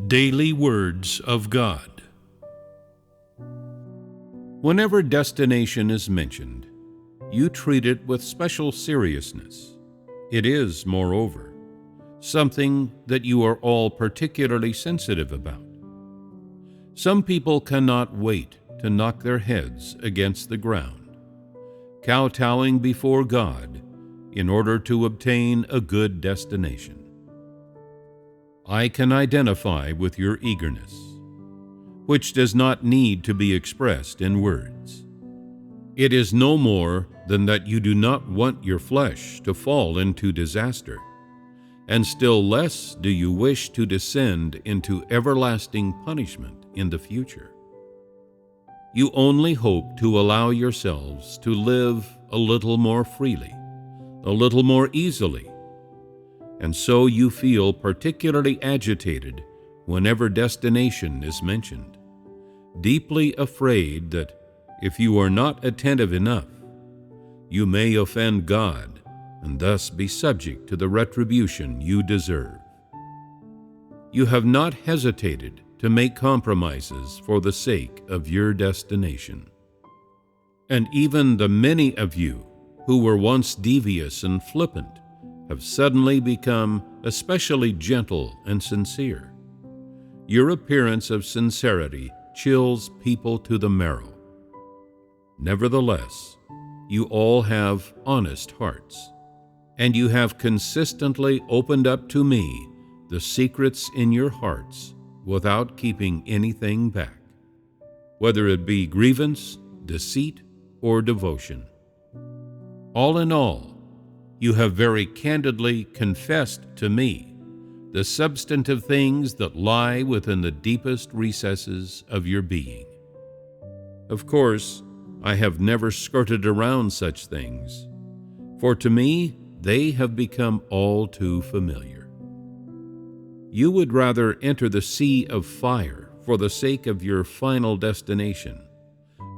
Daily Words of God. Whenever destination is mentioned, you treat it with special seriousness. It is, moreover, something that you are all particularly sensitive about. Some people cannot wait to knock their heads against the ground, kowtowing before God in order to obtain a good destination. I can identify with your eagerness, which does not need to be expressed in words. It is no more than that you do not want your flesh to fall into disaster, and still less do you wish to descend into everlasting punishment in the future. You only hope to allow yourselves to live a little more freely, a little more easily, and so you feel particularly agitated whenever destination is mentioned, deeply afraid that if you are not attentive enough, you may offend God and thus be subject to the retribution you deserve. You have not hesitated to make compromises for the sake of your destination. And even the many of you who were once devious and flippant have suddenly become especially gentle and sincere. Your appearance of sincerity chills people to the marrow. Nevertheless, you all have honest hearts, and you have consistently opened up to me the secrets in your hearts without keeping anything back, whether it be grievance, deceit, or devotion. All in all, you have very candidly confessed to me the substantive things that lie within the deepest recesses of your being. Of course, I have never skirted around such things, for to me they have become all too familiar. You would rather enter the sea of fire for the sake of your final destination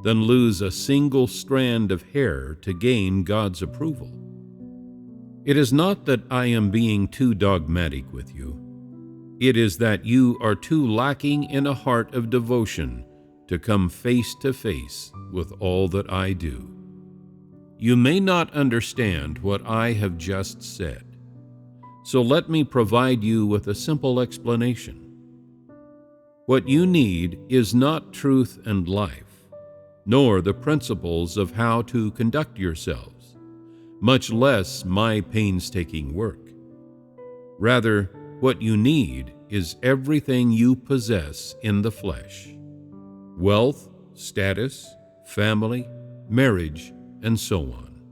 than lose a single strand of hair to gain God's approval. It is not that I am being too dogmatic with you. It is that you are too lacking in a heart of devotion to come face to face with all that I do. You may not understand what I have just said, so let me provide you with a simple explanation. What you need is not truth and life, nor the principles of how to conduct yourselves, much less my painstaking work. Rather, what you need is everything you possess in the flesh: wealth, status, family, marriage, and so on.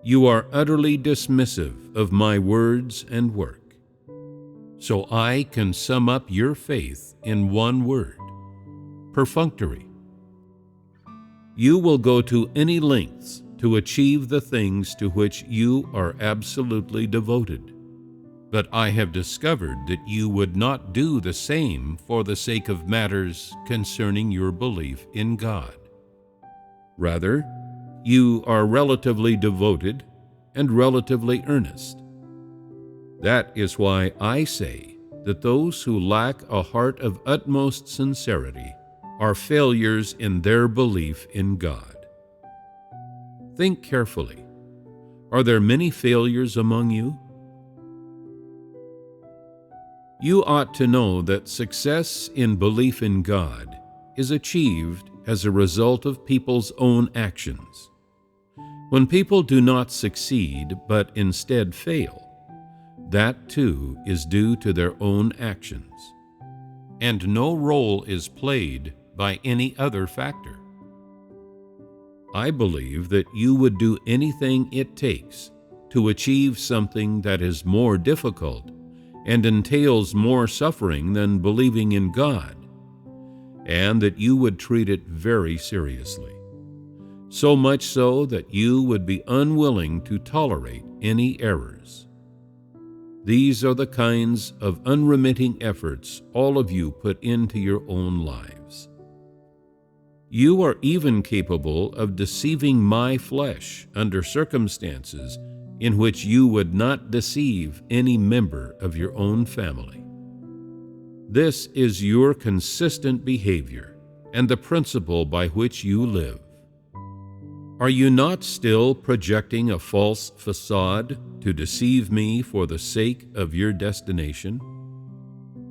You are utterly dismissive of my words and work, so I can sum up your faith in one word: perfunctory. You will go to any lengths to achieve the things to which you are absolutely devoted. But I have discovered that you would not do the same for the sake of matters concerning your belief in God. Rather, you are relatively devoted and relatively earnest. That is why I say that those who lack a heart of utmost sincerity are failures in their belief in God. Think carefully. Are there many failures among you? You ought to know that success in belief in God is achieved as a result of people's own actions. When people do not succeed but instead fail, that too is due to their own actions, and no role is played by any other factor. I believe that you would do anything it takes to achieve something that is more difficult and entails more suffering than believing in God, and that you would treat it very seriously, so much so that you would be unwilling to tolerate any errors. These are the kinds of unremitting efforts all of you put into your own lives. You are even capable of deceiving my flesh under circumstances in which you would not deceive any member of your own family. This is your consistent behavior and the principle by which you live. Are you not still projecting a false facade to deceive me for the sake of your destination,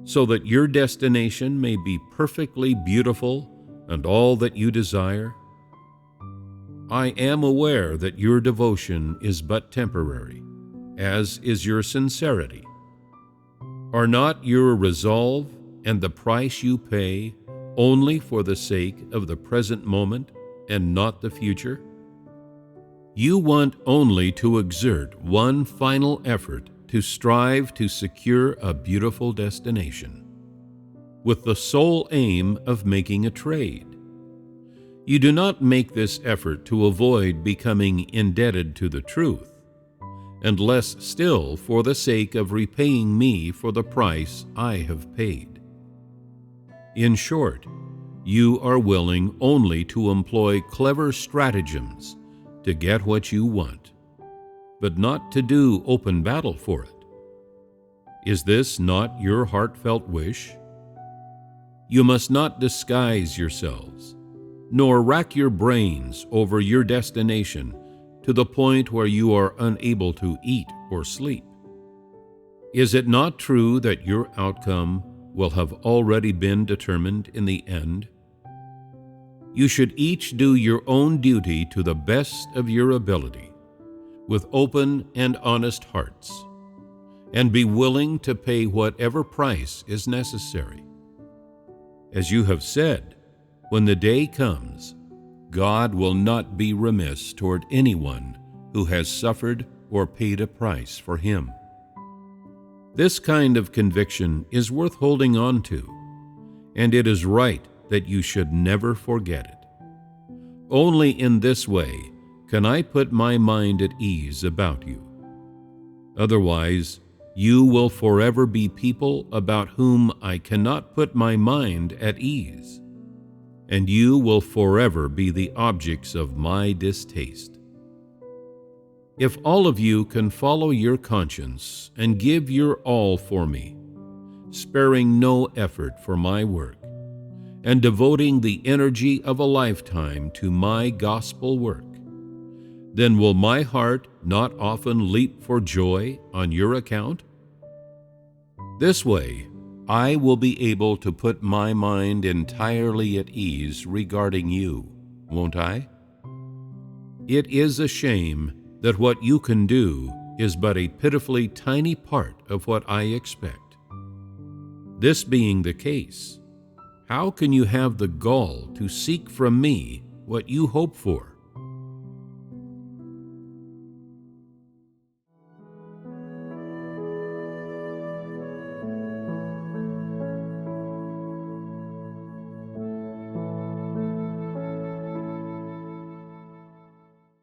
so that your destination may be perfectly beautiful and all that you desire? I am aware that your devotion is but temporary, as is your sincerity. Are not your resolve and the price you pay only for the sake of the present moment and not the future? You want only to exert one final effort to strive to secure a beautiful destination, with the sole aim of making a trade. You do not make this effort to avoid becoming indebted to the truth, and less still for the sake of repaying me for the price I have paid. In short, you are willing only to employ clever stratagems to get what you want, but not to do open battle for it. Is this not your heartfelt wish? You must not disguise yourselves, nor rack your brains over your destination to the point where you are unable to eat or sleep. Is it not true that your outcome will have already been determined in the end? You should each do your own duty to the best of your ability, with open and honest hearts, and be willing to pay whatever price is necessary. As you have said, when the day comes, God will not be remiss toward anyone who has suffered or paid a price for Him. This kind of conviction is worth holding on to, and it is right that you should never forget it. Only in this way can I put my mind at ease about you. Otherwise, you will forever be people about whom I cannot put my mind at ease, and you will forever be the objects of my distaste. If all of you can follow your conscience and give your all for me, sparing no effort for my work, and devoting the energy of a lifetime to my gospel work, then will my heart not often leap for joy on your account? This way, I will be able to put my mind entirely at ease regarding you, won't I? It is a shame that what you can do is but a pitifully tiny part of what I expect. This being the case, how can you have the gall to seek from me what you hope for?